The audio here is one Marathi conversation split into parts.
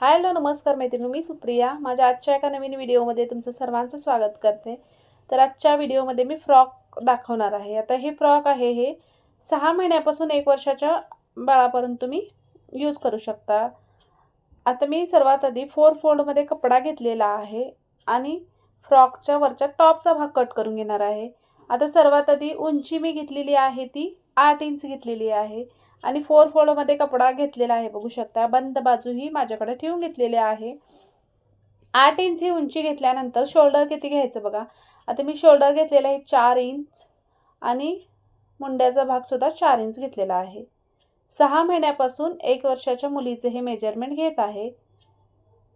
हॅलो नमस्कार मैत्रिणी, मी सुप्रिया. माझ्या आजच्या एका नवीन व्हिडिओमध्ये तुमचं सर्वांचं स्वागत करते. तर आजच्या व्हिडिओमध्ये मी फ्रॉक दाखवणार आहे. आता हे फ्रॉक आहे, हे 6 महिन्यापासून 1 वर्षाच्या बाळापर्यंत तुम्ही यूज करू शकता. आता मी सर्वात आधी 4 फोल्डमध्ये कपडा घेतलेला आहे आणि फ्रॉकच्या वरच्या टॉपचा भाग कट करून घेणार आहे. आता सर्वात आधी उंची मी घेतलेली आहे ती 8 इंच घेतलेली आहे आणि 4 फोल्डमध्ये कपडा घेतलेला आहे. बघू शकता बंद बाजू ही माझ्याकडे ठेवून घेतलेली आहे. 8 इंच ही उंची घेतल्यानंतर शोल्डर किती घ्यायचं बघा. आता मी शोल्डर घेतलेला आहे 4 इंच आणि मुंड्याचा भाग सुद्धा 4 इंच घेतलेला आहे. 6 महिन्यापासून 1 वर्षाच्या मुलीचे हे मेजरमेंट घेत आहे.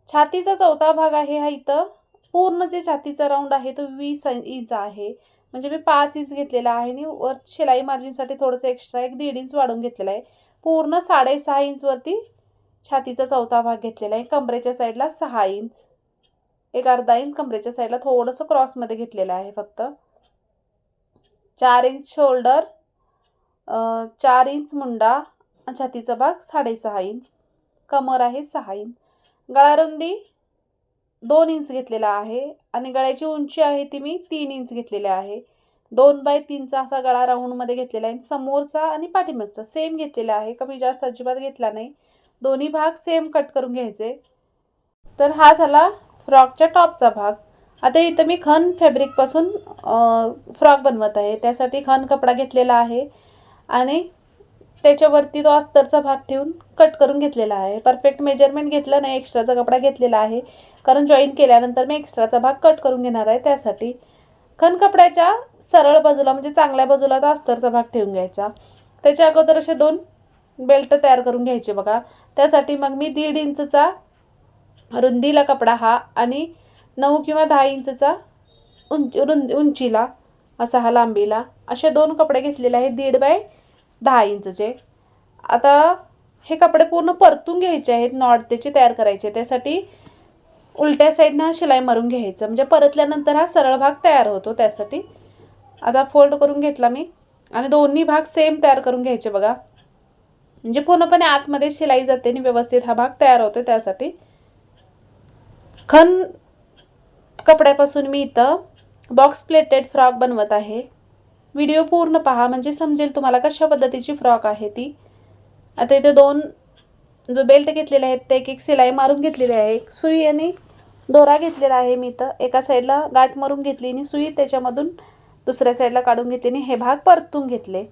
छातीचा चौथा भाग आहे हा इथं पूर्ण जे छातीचा राऊंड आहे तो 20 इंच आहे. म्हणजे मी 5 इंच घेतलेला आहे आणि वर शिलाई मार्जिनसाठी थोडंसं एक्स्ट्रा 1.5 इंच वाढवून घेतलेला आहे. पूर्ण 6.5 इंच वरती छातीचा चौथा भाग घेतलेला आहे. कमरेच्या साईडला 6 इंच, एक अर्धा इंच कमरेच्या साईडला थोडंसं क्रॉसमध्ये घेतलेलं आहे फक्त. 4 इंच शोल्डर, 4 इंच मुंडा, छातीचा भाग 6.5 इंच, कमर आहे 6 इंच, गळारुंदी 2 इंच घेतलेला आहे आणि गळ्याची उंची आहे ती मी 3 इंच घेतलेली आहे. 2/3चा असा गळा राऊंडमध्ये घेतलेला आहे. समोरचा आणि पाठीमागचा सेम घेतलेला आहे, कमी जास्त अजिबात घेतला नाही. दोन्ही भाग सेम कट करून घ्यायचे. तर हा झाला फ्रॉकच्या टॉपचा भाग. आता इथं मी खन फॅब्रिकपासून फ्रॉक बनवत आहे. त्यासाठी खन कपडा घेतलेला आहे आणि त्याच्यावरती तो अस्तरचा भाग ठेवून कट करून घेतलेला आहे. परफेक्ट मेजरमेंट घेतलं नाही, एक्स्ट्राचा कपडा घेतलेला आहे कारण जॉईन केल्यानंतर मी एक्स्ट्राचा भाग कट करून घेणार आहे. त्यासाठी खन कपड्याच्या सरळ बाजूला म्हणजे चांगल्या बाजूला तो अस्तरचा भाग ठेवून घ्यायचा. त्याच्या अगोदर असे 2 बेल्ट तयार करून घ्यायचे बघा. त्यासाठी मग मी 1.5 इंचचा रुंदीला कपडा हा आणि 9 किंवा 10 इंचचा उंचीला असा हा लांबीला असे 2 कपडे घेतलेले आहेत 1.5 बाय 10 इंचचे. आता हे कपडे पूर्ण परतून घ्यायचे आहेत, नॉट त्याची तयार करायचे. त्यासाठी उलट्या साईडनं शिलाई मारून घ्यायचं म्हणजे परतल्यानंतर हा सरळ भाग तयार होतो. त्यासाठी आता फोल्ड करून घेतला मी आणि दोन्ही भाग सेम तयार करून घ्यायचे बघा, म्हणजे पूर्णपणे आतमध्ये शिलाई जाते आणि व्यवस्थित हा भाग तयार होतो. त्यासाठी खन कपड्यापासून मी इथं बॉक्स प्लेटेड फ्रॉक बनवत आहे. व्हिडिओ पूर्ण पहा म्हणजे समजेल तुम्हाला कशा पद्धतीची फ्रॉक आहे ती. आता इथे 2 जो बेल्ट घेतलेले आहेत ते एक शिलाई मारून घेतलेली आहे. एक सुई आणि दोरा घेतलेला आहे मी इथं. एका साईडला गाठ मारून घेतली आणि सुई त्याच्यामधून दुसऱ्या साईडला काढून घेतली आणि हे भाग परतून घेतले.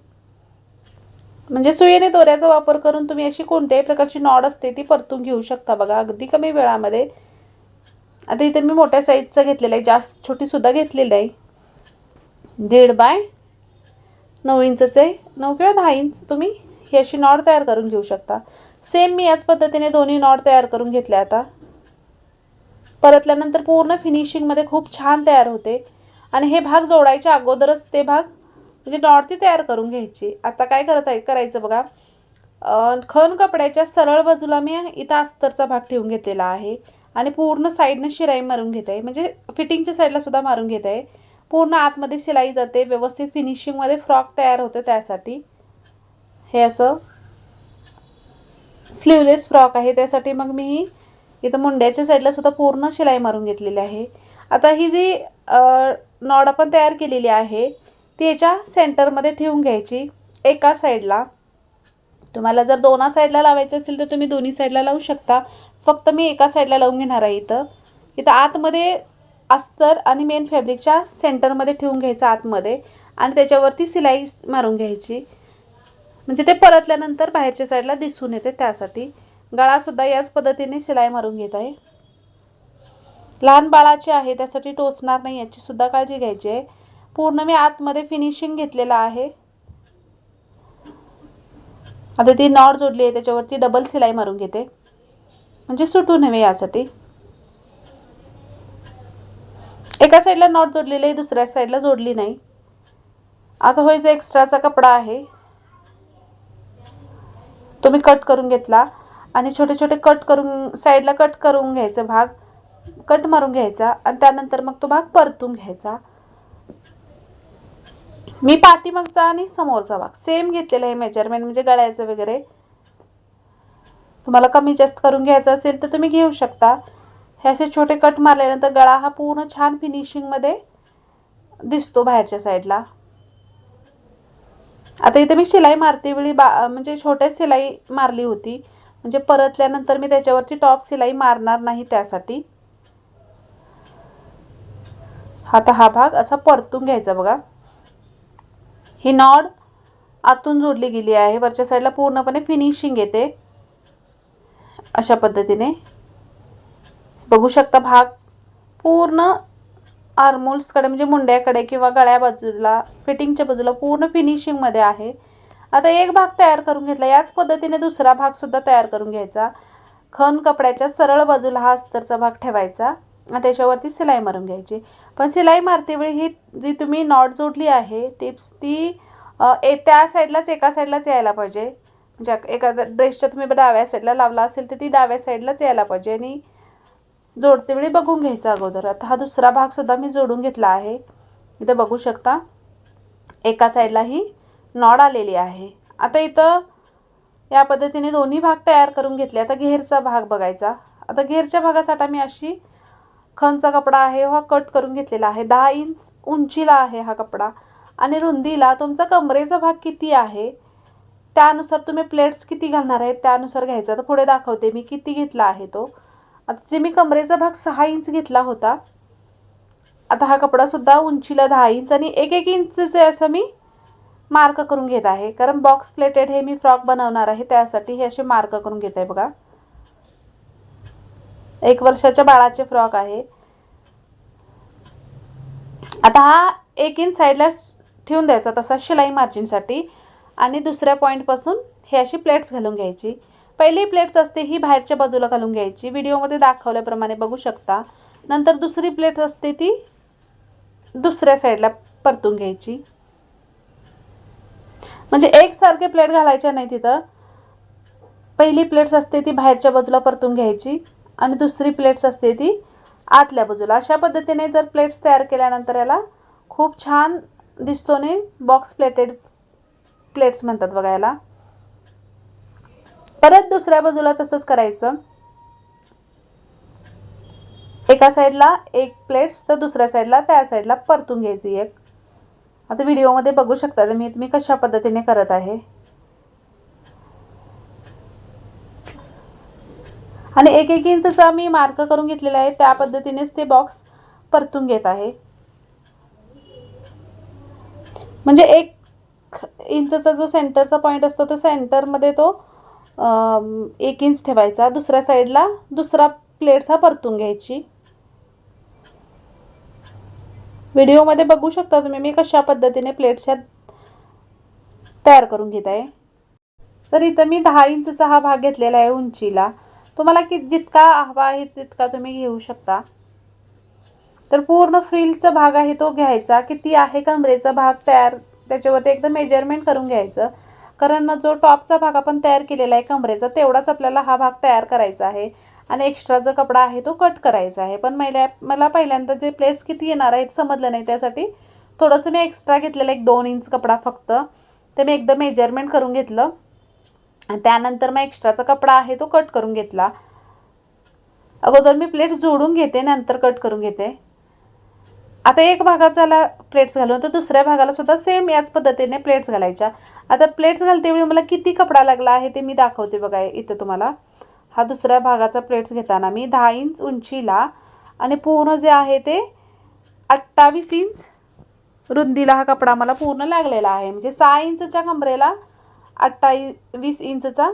म्हणजे सुई आणि दोऱ्याचा वापर करून तुम्ही अशी कोणत्याही प्रकारची नॉड असते ती परतून घेऊ शकता बघा, अगदी कमी वेळामध्ये. आता इथे मी मोठ्या साईजचं घेतलेलं आहे, जास्त छोटीसुद्धा घेतलेलं आहे. 1.5 बाय 9 इंचचे 9 किंवा 10 इंच तुम्ही ही अशी नॉड तयार करून घेऊ शकता. सेम मी याच पद्धतीने दोन्ही नॉड तयार करून घेतल्या. आता परतल्यानंतर पूर्ण फिनिशिंगमध्ये खूप छान तयार होते आणि हे भाग जोडायच्या अगोदरच ते भाग म्हणजे नॉड ती तयार करून घ्यायची. आता काय करायचं बघा, खण कपड्याच्या सरळ बाजूला मी इथं अस्तरचा भाग ठेवून घेतलेला आहे आणि पूर्ण साईडने शिलाई मारून घेत आहे, म्हणजे फिटिंगच्या साईडला सुद्धा मारून घेत आहे. पूर्ण आतमध्ये शिलाई जाते, व्यवस्थित फिनिशिंगमध्ये फ्रॉक तयार होते. त्यासाठी हे असं स्लीवलेस फ्रॉक आहे. त्यासाठी मग मी इथं मुंड्याच्या साईडला सुद्धा पूर्ण शिलाई मारून घेतलेली आहे. आता ही जी नॉड आपण तयार केलेली आहे ती याच्या सेंटरमध्ये ठेवून घ्यायची एका साईडला. तुम्हाला जर दोन्ही साईडला लावायचं असेल तर तुम्ही दोन्ही साईडला लावू शकता. फक्त मी एका साईडला लावून घेणार आहे. इथं आतमध्ये अस्तर आणि मेन फॅब्रिकच्या सेंटरमध्ये ठेवून घ्यायचं आतमध्ये आणि त्याच्यावरती शिलाई मारून घ्यायची, म्हणजे ते परतल्यानंतर बाहेरच्या साईडला दिसून येते. त्यासाठी गळासुद्धा याच पद्धतीने शिलाई मारून घेत आहे. लहान बाळाचे आहे त्यासाठी टोचणार नाही याची सुद्धा काळजी घ्यायची आहे. पूर्ण मी आतमध्ये फिनिशिंग घेतलेला आहे. आता ती नॉट जोडली आहे त्याच्यावरती डबल शिलाई मारून घेते म्हणजे सुटू नये यासाठी. एका साईडला नॉट जोडलेली आहे, दुसऱ्या साईडला जोडली नाही. आता होय जो एक्स्ट्राचा कपडा आहे तो मी कट करून घेतला आणि छोटे छोटे कट करून साईडला कट करून घ्यायचं, भाग कट मारून घ्यायचा आणि त्यानंतर मग तो भाग परतून घ्यायचा. मी पाठीमागचा आणि समोरचा भाग सेम घेतलेला आहे मेजरमेंट, म्हणजे गळ्याचं वगैरे तुम्हाला कमी जास्त करून घ्यायचं असेल तर तुम्ही घेऊ शकता। हे असे छोटे कट मारल्यानंतर गळा हा पूर्ण छान फिनिशिंगमध्ये दिसतो बाहेरच्या साईडला। आता इथे मी शिलाई मारते वेळी म्हणजे छोटे शिलाई मारली होती, म्हणजे परतल्यानंतर मी त्याच्यावरती टॉप शिलाई मारणार नाही त्यासाठी। आता हा भाग असा परतून घ्यायचा बघा। ही नॉड आतून जोडली गेली आहे, वरच्या साईडला पूर्णपणे फिनिशिंग येते अशा पद्धतीने। बघू शकता भाग पूर्ण आर्महोल्सकडे म्हणजे मुंड्याकडे किंवा गळ्या बाजूला फिटिंगच्या बाजूला पूर्ण फिनिशिंगमध्ये आहे। आता एक भाग तयार करून घेतला, याच पद्धतीने दुसरा भाग सुद्धा तयार करून घ्यायचा। खण कपड्याच्या सरळ बाजूला हा अस्तरचा भाग ठेवायचा आणि त्याच्यावरती शिलाई मारून घ्यायची। पण शिलाई मारते वेळी ही जी तुम्ही नॉट जोडली आहे टिप्स ती त्या साईडलाच एका साईडलाच यायला पाहिजे। म्हणजे एखाद्या ड्रेसच्या तुम्ही डाव्या साईडला लावला असेल तर ती डाव्या साईडलाच यायला पाहिजे आणि जोडते वेळी बघून घ्यायचं अगोदर। आता हा दुसरा भाग सुद्धा मी जोडून घेतला आहे, इथे बघू शकता एका साईडला ही नॉड आलेली आहे। आता इथं या पद्धतीने दोन्ही भाग तयार करून घेतले। आता घेरचा भाग बघायचा। आता घेरच्या भागासाठी मी अशी खणचा कपडा आहे हा कट करून घेतलेला आहे। 10 इंच उंचीला आहे हा कपडा आणि रुंदीला तुमचा कमरेचा भाग किती आहे त्यानुसार तुम्ही प्लेट्स किती घालणार आहेत त्यानुसार घ्यायचा। तर पुढे दाखवते मी किती घेतला आहे तो। आता जे मी कमरेचा भाग 6 इंच घेतला होता, आता हा कपडा सुद्धा उंचीला 10 इंच आणि 1-1 इंचचे असं मी मार्क करून घेत आहे, कारण बॉक्स प्लेटेड हे मी फ्रॉक बनवणार आहे त्यासाठी हे असे मार्क करून घेत आहे बघा। 1 वर्षाच्या बाळाचे फ्रॉक आहे। आता हा 1 इंच साईडला ठेवून द्यायचा तसा शिलाई मार्जिनसाठी आणि दुसऱ्या पॉईंटपासून हे अशी प्लेट्स घालून घ्यायची। पहिली प्लेट्स असते ही बाहेरच्या बाजूला घालून घ्यायची, व्हिडिओमध्ये दाखवल्याप्रमाणे बघू शकता। नंतर दुसरी प्लेट असते ती दुसऱ्या साईडला परतून घ्यायची, म्हणजे एकसारखे प्लेट घालायच्या नाही तिथं। पहिली प्लेट्स असते ती बाहेरच्या बाजूला परतून घ्यायची आणि दुसरी प्लेट्स असते ती आतल्या बाजूला। अशा पद्धतीने जर प्लेट्स तयार केल्यानंतर याला खूप छान दिसतो ने बॉक्स प्लेटेड प्लेट्स म्हणतात बघा याला। परत दुसऱ्या बाजूला तसंच करायचं, एका साईडला एक प्लेट्स तर दुसऱ्या साईडला त्या साईडला परतून घ्यायची एक। आता व्हिडिओमध्ये बघू शकता मी कशा पद्धतीने करत आहे आणि 1-1 इंचचा मी मार्क करून घेतलेला आहे, त्या पद्धतीनेच ते बॉक्स परतून घेत आहे। म्हणजे 1 इंचचा जो सेंटरचा पॉईंट असतो तो सेंटरमध्ये तो 1 इंच ठेवायचा, दुसऱ्या साईडला दुसरा प्लेट्स हा परतून घ्यायची। व्हिडिओमध्ये बघू शकता तुम्ही मी कशा पद्धतीने प्लेट्स तयार करून घेत आहे। तर इथं मी 10 इंचचा हा भाग घेतलेला आहे उंचीला, तुम्हाला जितका हवा आहे तितका तुम्ही घेऊ शकता। तर पूर्ण फ्रिलचा भाग आहे तो घ्यायचा, किती आहे कमरेचा भाग तयार त्याच्यावरती एकदम मेजरमेंट करून घ्यायचं, कारण जो टॉपचा भाग आपण तयार केलेला आहे कमरेचा तेवढाच आपल्याला हा भाग तयार करायचा आहे आणि एक्स्ट्रा जो कपडा आहे तो कट करायचा आहे। पण मला पहिल्यांदा जे प्लेट्स किती येणार आहेत समजलं नाही, त्यासाठी थोडंसं मी एक्स्ट्रा घेतलेलं 1-2 इंच कपडा फक्त, ते मी एकदम मेजरमेंट करून घेतलं आणि त्यानंतर मग एक्स्ट्राचा कपडा आहे तो कट करून घेतला। अगोदर मी प्लेट्स जोडून घेते नंतर कट करून घेते। आता एक भागाला प्लेट्स घालून तर दुसऱ्या भागाला सुद्धा सेम याच पद्धतीने प्लेट्स घालायच्या। आता प्लेट्स घालते वेळी मला किती कपडा लागला आहे ते मी दाखवते बघा इथं तुम्हाला। हा दुसऱ्या भागाचा प्लेट्स घेताना मी 10 इंच उंचीला आणि पूर्ण जे आहे ते 28 इंच रुंदीला हा कपडा मला पूर्ण लागलेला आहे, म्हणजे 6 इंचच्या कमरेला 28 इंचचा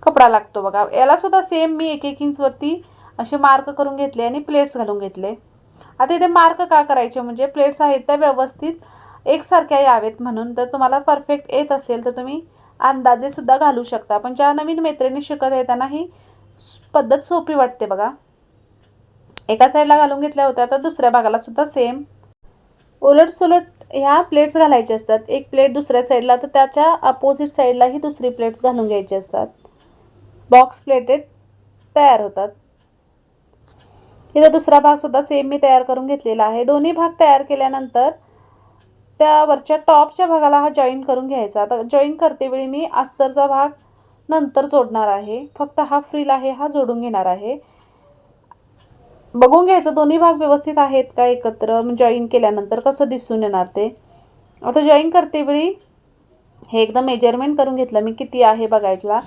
कपडा लागतो बघा। याला सुद्धा सेम मी 1-1 इंच वरती असे मार्क करून घेतले आणि प्लेट्स घालून घेतले। आता इथे मार्क का करायचे, म्हणजे प्लेट्स आहेत त्या व्यवस्थित एकसारख्या यावेत म्हणून। तर तुम्हाला परफेक्ट येत असेल तर तुम्ही अंदाजे सुद्धा घालू शकता, पण ज्या नवीन मैत्रिणी शिकत आहे त्यांना ही पद्धत सोपी वाटते बघा। एका साईडला घालून घेतल्या होत्या तर दुसऱ्या भागाला सुद्धा सेम उलट सुलट ह्या प्लेट्स घालायचे असतात। एक प्लेट दुसऱ्या साईडला तर त्याच्या अपोजिट साईडला ही दुसरी प्लेट्स घालून घ्यायची असतात, बॉक्स प्लेटेड तयार होतात। इथं दुसरा भाग सुद्धा सेम मी तयार करून घेतलेला आहे। दोन्ही भाग तयार केल्यानंतर त्या वरच्या टॉपच्या भागाला हा जॉईन करून घ्यायचा। आता जॉईन करते वेळी मी अस्तरचा भाग नंतर जोडणार आहे. फक्त हा फ्रिल आहे हा जोडून घेणार आहे. बघून घ्यायचं दोन्ही भाग व्यवस्थित आहेत का एकत्र, जॉईन केल्यानंतर कसं दिसून येणार ते. आता जॉईन करते वेळी हे एकदम मेजरमेंट करून घेतलं मी किती आहे बघायला,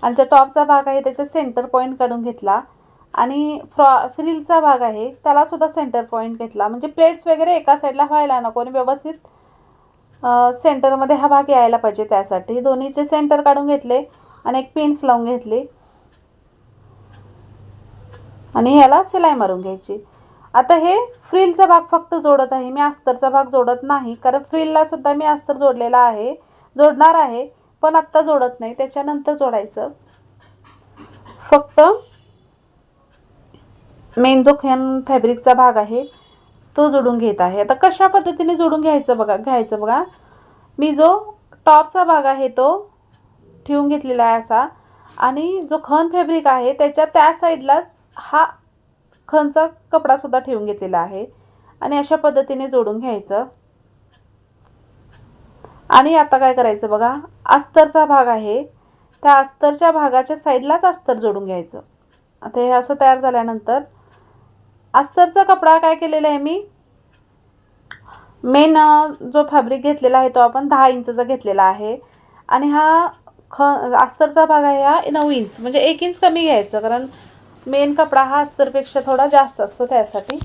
आणि जो टॉपचा भाग आहे त्याचा सेंटर पॉईंट काढून घेतला, आणि फ्रिलचा भाग आहे त्याला सुद्धा सेंटर पॉईंट घेतला. म्हणजे प्लेट्स वगैरे एका साईडला व्हायला नको आणि व्यवस्थित सेंटरमध्ये हा भाग यायला पाहिजे, त्यासाठी दोन्हीचे सेंटर काढून घेतले आणि एक पिन्स लावून घेतली आणि याला सिलाई मारून घ्यायची. आता हे फ्रिलचा भाग फक्त जोडत आहे मी, अस्तरचा भाग जोडत नाही, कारण फ्रिलला सुद्धा मी अस्तर जोडलेला आहे, जोडणार आहे पण आत्ता जोडत नाही, त्याच्यानंतर जोडायचं. फक्त मेन जो फॅब्रिकचा भाग आहे तो जोडून घेत आहे. आता कशा पद्धतीने जोडून घ्यायचं बघा. मी जो टॉपचा भाग आहे तो ठेवून घेतलेला आहे असा, आणि जो खण फॅब्रिक आहे त्याच्या त्या साईडलाच हा खणचा कपडा सुद्धा ठेवून घेतलेला आहे, आणि अशा पद्धतीने जोडून घ्यायचं. आणि आता काय करायचं बघा, अस्तरचा भाग आहे त्या अस्तरच्या भागाच्या साईडलाच अस्तर जोडून घ्यायचं. आता हे असं तयार झाल्यानंतर अस्तरचा कपडा काय केलेला आहे मी, मेन जो फॅब्रिक घेतलेला आहे तो आपण 10 इंचचा घेतलेला आहे, आणि हा अस्तरचा भाग आहे हा 9 इंच, म्हणजे 1 इंच कमी घ्यायचं, कारण मेन कपडा हा अस्तरपेक्षा थोडा जास्त असतो, त्यासाठी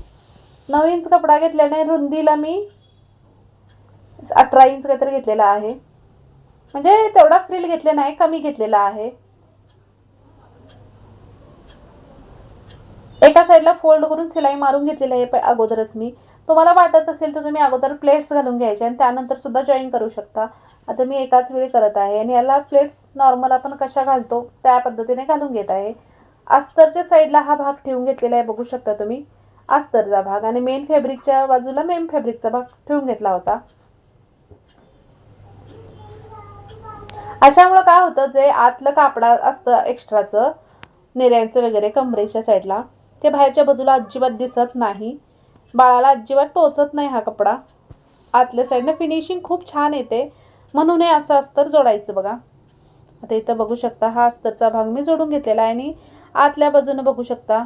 9 इंच कपडा घेतल्याने रुंदीला मी 18 इंच काहीतरी घेतलेला आहे, म्हणजे तेवढा फ्रिल घेतले नाही, कमी घेतलेला आहे. एका साईडला फोल्ड करून सिलाई मारून घेतलेली आहे अगोदरच मी. तुम्हाला वाटत असेल तर तुम्ही अगोदर प्लेट्स घालून घ्यायचे आणि त्यानंतर सुद्धा जॉईन करू शकता. आता मी एकाच वेळी करत आहे आणि याला प्लेट्स नॉर्मल आपण कशा घालतो त्या पद्धतीने घालून घेत आहे. अस्तरच्या साईडला हा भाग ठेवून घेतलेला आहे, बघू शकता तुम्ही अस्तरचा भाग, आणि मेन फॅब्रिकच्या बाजूला मेन फॅब्रिकचा भाग ठेवून घेतला होता. अशामुळे काय होतं, जे आतलं कापड असतं एक्स्ट्राचं नेऱ्यांचं वगैरे कमरेच्या साईडला, ते बाहेरच्या बाजूला अजिबात दिसत नाही, बाळाला अजिबात टोचत नाही हा कपडा. आतल्या साईडनं फिनिशिंग खूप छान येते, म्हणून हे असं अस्तर जोडायचं बघा. आता इथं बघू शकता हा अस्तरचा भाग मी जोडून घेतलेला आहे, आणि आतल्या बाजूने बघू शकता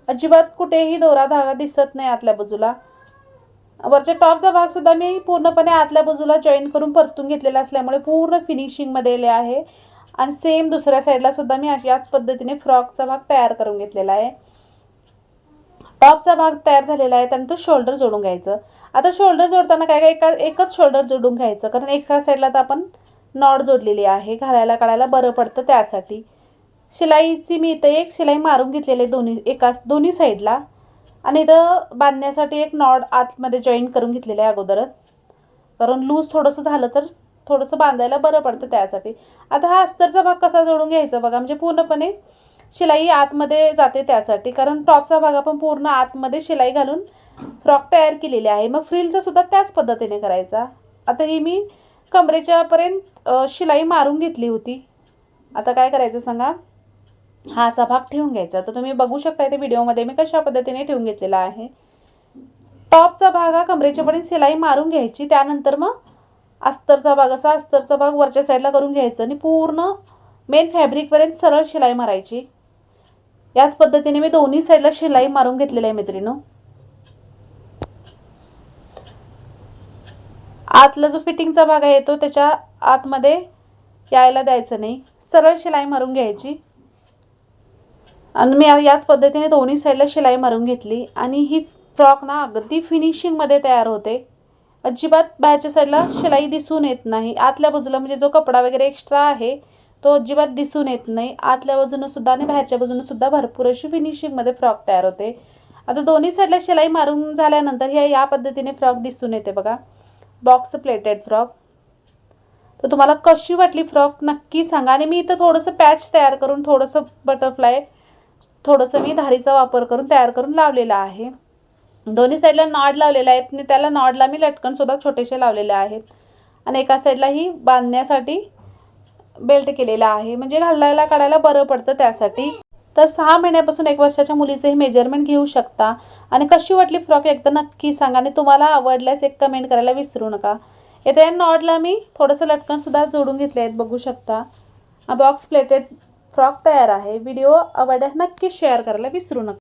अजिबात कुठेही दोरा धागा दिसत नाही आतल्या बाजूला. वरच्या टॉपचा भाग सुद्धा मी पूर्णपणे आतल्या बाजूला जॉईन करून परतून घेतलेला असल्यामुळे पूर्ण फिनिशिंगमध्ये आले आहे. आणि सेम दुसऱ्या साईडला सुद्धा मी याच पद्धतीने फ्रॉकचा भाग तयार करून घेतलेला आहे. टॉपचा भाग तयार झालेला आहे, त्यानंतर शोल्डर जोडून घ्यायचं. आता शोल्डर जोडताना काय एकच शोल्डर जोडून घ्यायचं, कारण एका साईडला तर आपण नॉट जोडलेली आहे, घालायला काढायला बरं पडतं त्यासाठी. शिलाईची मी इथं एक शिलाई मारून घेतलेली आहे दोन्ही साईडला, आणि इथं बांधण्यासाठी एक नॉट आतमध्ये जॉईन करून घेतलेलं आहे अगोदरच, कारण लूज थोडंसं झालं तर थोडंसं बांधायला बरं पडतं त्यासाठी. आता हा अस्तरचा भाग कसा जोडून घ्यायचा बघा, म्हणजे पूर्णपणे शिलाई आतमध्ये जाते त्यासाठी, कारण टॉपचा भाग आपण पूर्ण आतमध्ये शिलाई घालून फ्रॉक तयार केलेली आहे. मग फ्रिलचा सुद्धा त्याच पद्धतीने करायचा. आता ही मी कमरेच्यापर्यंत शिलाई मारून घेतली होती. आता काय करायचं सांगा, हा असा भाग ठेवून घ्यायचा. तर तुम्ही बघू शकता इथे व्हिडिओमध्ये मी कशा पद्धतीने ठेवून घेतलेला आहे. टॉपचा भाग हा कमरेच्यापर्यंत शिलाई मारून घ्यायची, त्यानंतर मग अस्तरचा भाग वरच्या साईडला करून घ्यायचं आणि पूर्ण मेन फॅब्रिकपर्यंत सरळ शिलाई मारायची. याच पद्धतीने मी दोन्ही साईडला शिलाई मारून घेतलेली आहे मैत्रिणींनो. आतला जो फिटिंगचा भाग आहे तो त्याच्या आतमध्ये यायला द्यायचं नाही, सरळ शिलाई मारून घ्यायची. आणि मी याच पद्धतीने दोन्ही साईडला शिलाई मारून घेतली, आणि ही फ्रॉक ना अगदी फिनिशिंगमध्ये तयार होते. अजिबात बाहेरच्या साईडला शिलाई दिसून येत नाही, आतल्या बाजूला म्हणजे जो कपडा वगैरे एक्स्ट्रा आहे तो अजिबात दिसून येत नाही. आतल्या बाजूनं सुद्धा आणि बाहेरच्या बाजूनं सुद्धा भरपूर अशी फिनिशिंगमध्ये फ्रॉक तयार होते. आता दोन्ही साईडला शिलाई मारून झाल्यानंतर या पद्धतीने फ्रॉक दिसून येते बघा, बॉक्स प्लेटेड फ्रॉक. तर तुम्हाला कशी वाटली फ्रॉक नक्की सांगा. आणि मी इथं थोडंसं पॅच तयार करून, थोडंसं बटरफ्लाय, थोडंसं मी धारीचा वापर करून तयार करून लावलेला आहे. दोन्ही साईडला नॉड लावलेला आहे, आणि त्याला नॉडला मी लटकनसुद्धा छोटेसे लावलेले आहेत, आणि एका साईडला ही बांधण्यासाठी बेल्ट केलेला आहे, म्हणजे घालायला काढायला बरं पडतं त्यासाठी. तर 6 महिन्यापासून 1 वर्षाच्या मुलीचंही मेजरमेंट घेऊ शकता. आणि कशी वाटली फ्रॉक एकदा नक्की सांगा, आणि तुम्हाला आवडल्यास एक कमेंट करायला विसरू नका. इथे नॉडला मी थोडंसं लटकनसुद्धा जोडून घेतले आहेत, बघू शकता. बॉक्स प्लेटेड फ्रॉक तयार आहे. व्हिडिओ आवडल्यास नक्की शेअर करायला विसरू नका.